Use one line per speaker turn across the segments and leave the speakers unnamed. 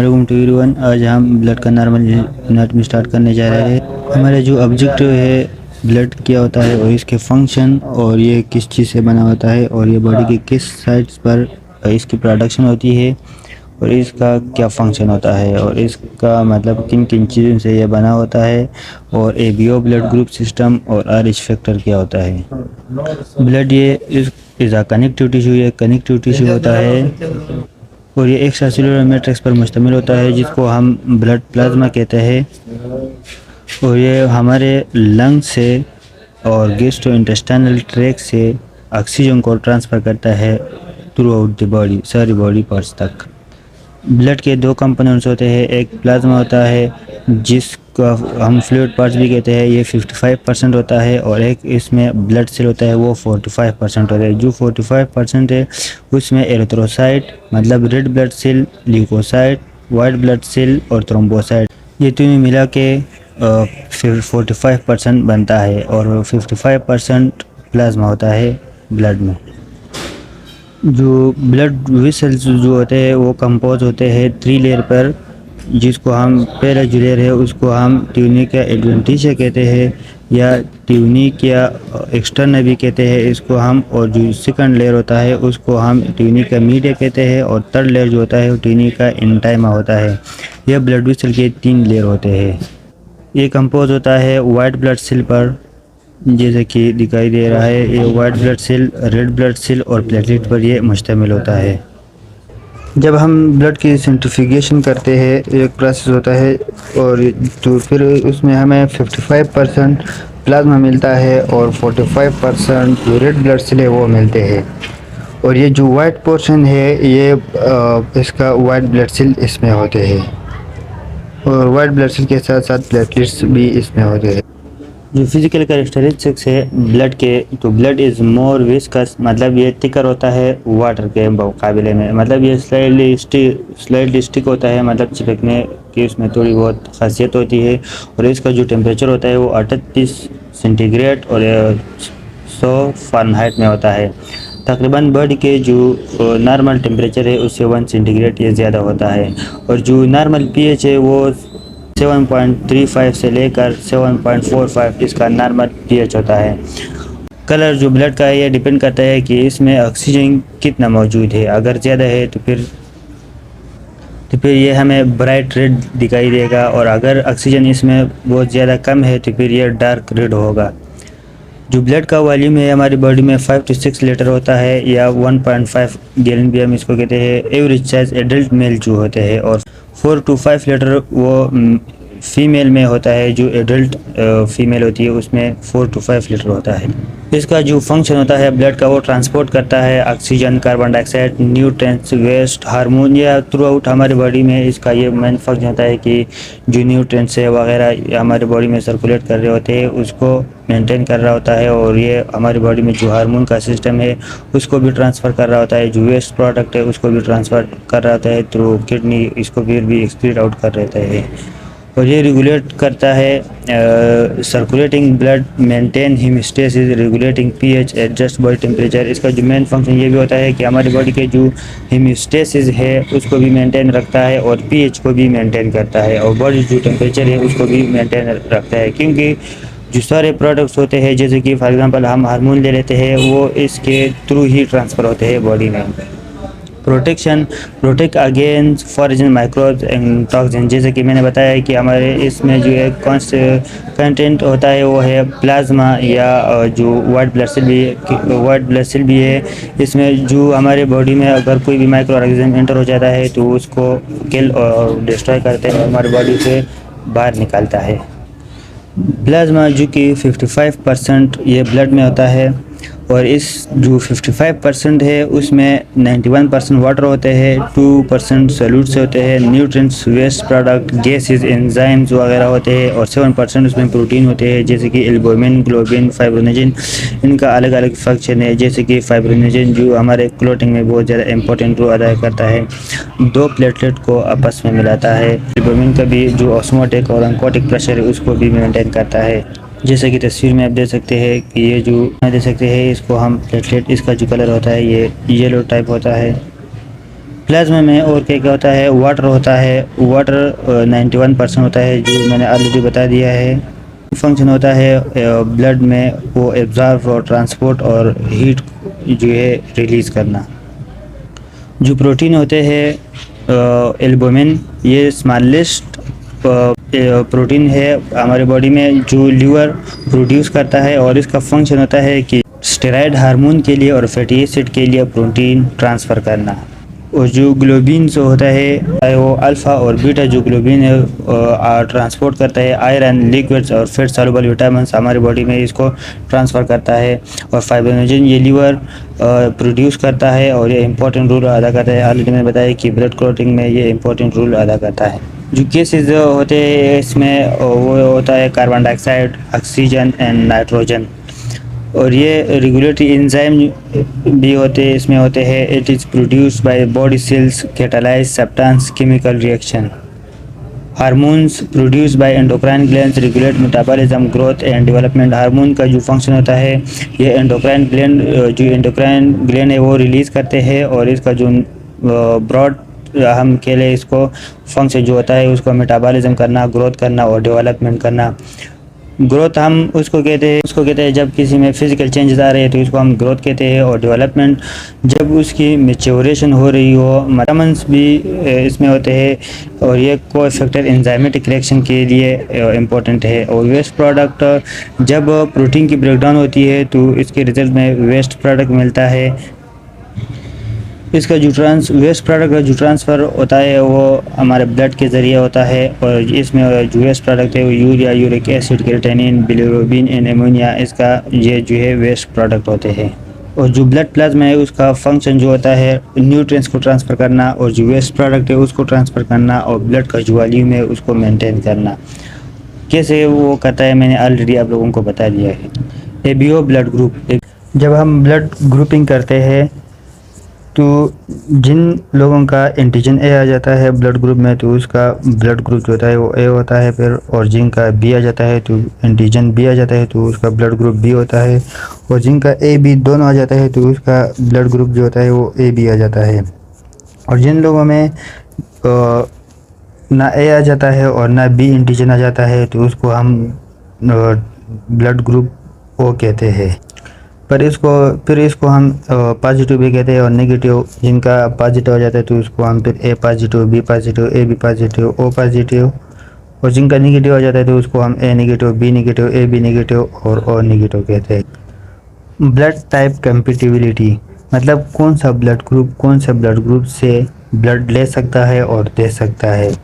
अस्सलाम to everyone. आज हम ब्लड का नॉर्मल एनाटॉमी स्टार्ट करने जा रहे हैं। हमारा जो ऑब्जेक्टिव है ब्लड क्या होता है और इसके फंक्शन और ये किस चीज़ से बना होता है और ये बॉडी के किस साइड्स पर इसकी प्रोडक्शन होती है और इसका क्या फंक्शन होता है और इसका मतलब किन किन चीज़ों से ये बना होता है और एबीओ ब्लड ग्रुप सिस्टम और आरएच फैक्टर क्या होता है। ब्लड ये इज़ अ कनेक्टिव टिश्यू, ये कनेक्टिव टिश्यू होता है और ये एक्स्ट्रा सेलुलर मैट्रिक्स पर मुश्तमिल होता है जिसको हम ब्लड प्लाज्मा कहते हैं और ये हमारे लंग से और गैस्ट्रोइंटेस्टाइनल ट्रैक्ट से ऑक्सीजन को ट्रांसफ़र करता है थ्रू आउट द बॉडी, सारी बॉडी पार्ट्स तक। ब्लड के दो कंपोनेंट्स होते हैं, एक प्लाज्मा होता है जिसको हम फ्लूइड पार्ट्स भी कहते हैं, ये 55% होता है और एक इसमें ब्लड सेल होता है वो 45% होता है। जो 45% है उसमें एरिथ्रोसाइट मतलब red blood cell, leucocyte, white blood cell और थ्रोम्बोसाइट, ये तीनों मिला के 45% बनता है और 55% प्लाज्मा होता है ब्लड में। जो ब्लड वेसल्स जो होते हैं वो कंपोज होते हैं 3 लेयर पर, जिसको हम पहला जो लेयर है उसको हम ट्यूनिक या एडवेंटिशिया कहते हैं या ट्यूनिक या एक्सटर्नल भी कहते हैं इसको हम, और जो सेकंड लेयर होता है उसको हम ट्यूनिक का मीडिया कहते हैं और थर्ड लेयर जो होता है वो ट्यूनिक का इंटाइमा होता है। यह ब्लड वेसल के 3 लेयर होते हैं। ये कंपोज होता है वाइट ब्लड सेल पर, जैसे कि दिखाई दे रहा है ये white blood cell, red blood cell और प्लेटलेट पर ये मुश्तमिल होता है। जब हम ब्लड की सेंट्रीफ्यूगेशन करते हैं एक प्रोसेस होता है और तो फिर उसमें हमें 55% प्लाज्मा मिलता है और 45% जो रेड ब्लड सेल है वो मिलते हैं और ये जो वाइट पोर्शन है ये इसका वाइट ब्लड सेल इसमें होते हैं और वाइट ब्लड सेल के साथ साथ प्लेटलेट्स भी इसमें होते हैं। जो फिजिकल कैरेक्टरिस्टिक्स है ब्लड के, तो ब्लड इज़ मोर विस्कस मतलब ये थिकर होता है वाटर के मुकाबले में, मतलब ये स्लाइडली स्टिक होता है, मतलब चिपकने की उसमें थोड़ी बहुत खासियत होती है और इसका जो टेम्परेचर होता है वो 38 सेंटीग्रेड और 100 फ़ारेनहाइट में होता है। तकरीबन बॉडी के जो नॉर्मल टेम्परेचर है उससे 1 सेंटीग्रेड ये ज़्यादा होता है और जो नॉर्मल पीएच है वो 7.35 से लेकर 7.45 इसका नॉर्मल पीएच होता है। कलर जो ब्लड का है ये डिपेंड करता है कि इसमें ऑक्सीजन कितना मौजूद है, अगर ज़्यादा है तो फिर ये हमें ब्राइट रेड दिखाई देगा और अगर ऑक्सीजन इसमें बहुत ज़्यादा कम है तो फिर ये डार्क रेड होगा। जो ब्लड का वॉल्यूम है हमारी बॉडी में 5 से 6 लीटर होता है या 1.5 गैलन भी हम इसको कहते हैं। एवरेज साइज एडल्ट मेल जो होते हैं और 4 से 5 लीटर वो फीमेल में होता है, जो एडल्ट फीमेल होती है उसमें 4 से 5 लीटर होता है। इसका जो फंक्शन होता है ब्लड का वो ट्रांसपोर्ट करता है oxygen, carbon dioxide, nutrients, waste, hormone या थ्रू आउट हमारी बॉडी में। इसका ये मेन फंक्शन होता है कि जो न्यूट्रिएंट्स है वगैरह हमारी बॉडी में सर्कुलेट कर रहे होते हैं उसको मेंटेन कर रहा होता है और ये हमारी बॉडी में जो हार्मोन का सिस्टम है उसको भी ट्रांसफ़र कर रहा होता है, जो वेस्ट प्रोडक्ट है उसको भी ट्रांसफ़र कर रहा होता है थ्रू किडनी, इसको फिर भी एक्सक्रीट आउट कर रहता है और ये रेगुलेट करता है circulating blood, maintain haemostasis, regulating pH, adjust body temperature. इसका जो मेन फंक्शन ये भी होता है कि हमारी बॉडी के जो हीमोस्टेसिस है उसको भी मेंटेन रखता है और पीएच को भी मेंटेन करता है और बॉडी जो टेम्परेचर है उसको भी मेंटेन रखता है, क्योंकि जो सारे प्रोडक्ट्स होते हैं जैसे कि फॉर एग्जांपल हम हार्मोन ले लेते हैं वो इसके थ्रू ही ट्रांसफ़र होते हैं बॉडी में। Protect against foreign microbes and toxin, जैसे कि मैंने बताया है कि हमारे इसमें जो है कंटेंट होता है वो है प्लाज्मा या जो वाइट ब्लड सेल भी है। इसमें जो हमारे बॉडी में अगर कोई भी माइक्रो ऑर्गेनिज्म एंटर हो जाता है तो उसको किल और डिस्ट्रॉय करते हैं, हमारी बॉडी से बाहर निकालता है। प्लाज्मा जो कि 55% ये ब्लड में होता है और इस जो 55% है उसमें 91% वाटर होते हैं, 2% सॉल्यूट से होते हैं, nutrients, waste product, gases, enzymes वगैरह होते हैं और 7% उसमें प्रोटीन होते हैं जैसे कि एल्बुमिन, ग्लोबिन, फाइब्रोनेजिन। इनका अलग अलग फंक्शन है, जैसे कि फाइब्रोनेजिन जो हमारे क्लोटिंग में बहुत ज़्यादा इंपॉर्टेंट रोल अदा करता है, 2 प्लेटलेट को आपस में मिलाता है। एल्बुमिन का भी जो ऑस्मोटिक और ऑन्कोटिक प्रेशर है उसको भी मेंटेन करता है। जैसे कि तस्वीर में आप देख सकते हैं कि ये जो देख सकते हैं इसको हम प्लेटलेट, इसका जो कलर होता है ये येलो टाइप होता है। प्लाज्मा में और क्या क्या होता है, वाटर होता है, वाटर 91% होता है जो मैंने ऑलरेडी बता दिया है। फंक्शन होता है ब्लड में वो एब्जॉर्ब और ट्रांसपोर्ट और हीट जो है रिलीज़ करना। जो प्रोटीन होते हैं एल्बुमिन, ये स्मॉलेस्ट प्रोटीन है हमारे बॉडी में जो लीवर प्रोड्यूस करता है और इसका फंक्शन होता है कि स्टेरॉयड हार्मोन के लिए और फैटी एसिड के लिए प्रोटीन ट्रांसफ़र करना। और जो ग्लोबिन जो होता है वो अल्फ़ा और बीटा जो ग्लोबिन है ट्रांसपोर्ट करता है आयरन, लिक्विड्स और फैट सॉल्युबल विटामिन्स हमारी बॉडी में इसको ट्रांसफ़र करता है। और फाइब्रोनोजन ये लीवर प्रोड्यूस करता है और ये इंपॉर्टेंट रोल अदा करता है। ऑलरेडी मैंने बताया कि ब्लड क्लॉटिंग में ये इंपॉर्टेंट रोल अदा करता है। जो केसेस होते हैं इसमें वो होता है carbon dioxide, oxygen and nitrogen. और ये रेगुलेटरी एंजाइम भी होते हैं इसमें होते हैं। It is produced by body cells catalyse substance chemical reaction. Hormones produced by endocrine glands regulate metabolism, growth and development. Hormone का जो फंक्शन होता है ये एंडोक्राइन ग्लैंड है वो रिलीज़ करते हैं और इसका जो ब्रॉड हम खेले इसको फंक्शन जो होता है उसको मेटाबॉलिज्म करना, ग्रोथ करना और डेवलपमेंट करना। ग्रोथ हम उसको कहते हैं जब किसी में फिजिकल चेंजेस आ रहे हैं तो इसको हम ग्रोथ कहते हैं। और डेवलपमेंट जब उसकी मैच्योरेशन हो रही हो। विटामिन्स भी इसमें होते हैं और ये कोफैक्टर एंजाइमेटिक रिएक्शन के लिए इम्पोर्टेंट है। और वेस्ट प्रोडक्ट जब प्रोटीन की ब्रेकडाउन होती है तो इसके रिजल्ट में वेस्ट प्रोडक्ट मिलता है। इसका जो वेस्ट प्रोडक्ट का जो ट्रांसफ़र होता है वो हमारे ब्लड के ज़रिए होता है। और इसमें जो वेस्ट प्रोडक्ट है वो urea, uric acid, creatinine, bilirubin and ammonia, इसका ये जो है वेस्ट प्रोडक्ट होते हैं। और जो ब्लड प्लाज्मा है उसका फंक्शन जो होता है न्यूट्रिएंट्स को ट्रांसफ़र करना और जो वेस्ट प्रोडक्ट है उसको ट्रांसफ़र करना और ब्लड का जो वॉल्यूम है उसको मेंटेन करना। कैसे वो करता है मैंने ऑलरेडी आप लोगों को बता दिया है। एबीओ ब्लड ग्रुप, जब हम ब्लड ग्रुपिंग करते हैं तो जिन लोगों का एंटीजन ए आ जाता है ब्लड ग्रुप में तो उसका ब्लड ग्रुप जो होता है वो ए होता है फिर। और जिनका बी आ जाता है तो एंटीजन बी आ जाता है तो उसका ब्लड ग्रुप बी होता है। और जिनका ए बी दोनों आ जाता है तो उसका ब्लड ग्रुप जो होता है वो ए बी आ जाता है। और जिन लोगों में ना ए आ जाता है और ना बी एंटीजन आ जाता है तो उसको हम ब्लड ग्रुप ओ कहते हैं। फिर इसको हम पॉजिटिव भी कहते हैं और नेगेटिव। जिनका पॉजिटिव आ जाता है तो उसको हम फिर A positive, B positive, A B positive, O positive. और जिनका नेगेटिव आ जाता है तो उसको हम A negative, B negative, A B negative और ओ नेगेटिव कहते हैं। ब्लड टाइप कंपेटिबिलिटी मतलब कौन सा ब्लड ग्रुप से ब्लड ले सकता है और दे सकता है।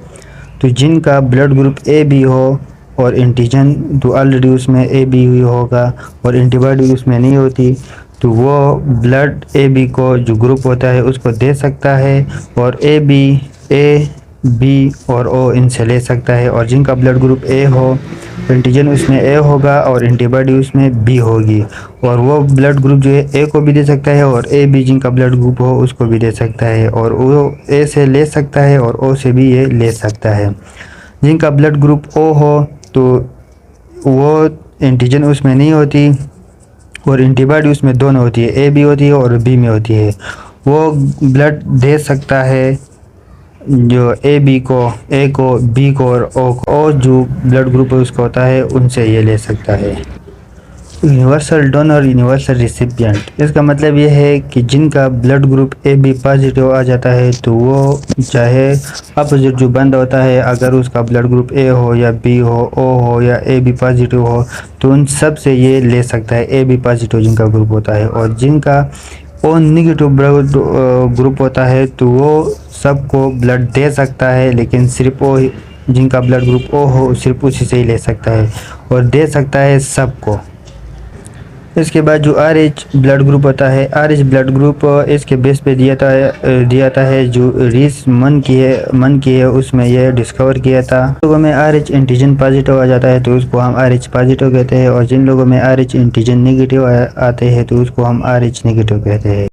तो जिनका ब्लड ग्रुप ए बी हो और एंटीजन तो ऑलरेडी उसमें ए बी हुई होगा और एंटीबॉडी उसमें नहीं होती तो वो ब्लड ए बी को जो ग्रुप होता है उसको दे सकता है और ए बी और ओ इनसे ले सकता है। और जिनका ब्लड ग्रुप ए हो एंटीजन उसमें ए होगा और एंटीबॉडी उसमें बी होगी और वो ब्लड ग्रुप जो है ए को भी दे सकता है और ए बी जिनका ब्लड ग्रुप हो उसको भी दे सकता है। और वो ए से ले सकता है और ओ से भी ये ले सकता है। जिनका ब्लड ग्रुप ओ हो तो वो एंटीजन उसमें नहीं होती और एंटीबॉडी उसमें दोनों होती है, ए बी होती है और बी में होती है। वो ब्लड दे सकता है जो ए बी को, ए को, बी को और ओ को। और जो ब्लड ग्रुप उसका होता है उनसे ये ले सकता है। यूनिवर्सल डोनर, यूनिवर्सल रिसिपिएंट, इसका मतलब ये है कि जिनका blood group A B positive आ जाता है तो वो चाहे अपोजिट जो बंदा होता है अगर उसका ब्लड ग्रुप ए हो या बी हो, ओ हो या ए बी पॉजिटिव हो तो उन सब से ये ले सकता है, ए बी पॉजिटिव जिनका ग्रुप होता है। और जिनका ओ नेगेटिव ब्लड ग्रुप होता है तो वो सबको ब्लड दे सकता है लेकिन सिर्फ वो जिनका ब्लड ग्रुप ओ हो सिर्फ उसी से ही ले सकता है और दे सकता है सबको। इसके बाद जो आर एच ब्लड ग्रुप होता है, आर एच ब्लड ग्रुप इसके बेस पे दिया था है जो रीस मन की है उसमें यह डिस्कवर किया था। लोगों में आर एच एंटीजन पॉजिटिव आ जाता है तो उसको हम आर एच पॉजिटिव कहते हैं और जिन लोगों में आर एच एंटीजन नेगेटिव आते हैं तो उसको हम आर एच नेगेटिव कहते हैं।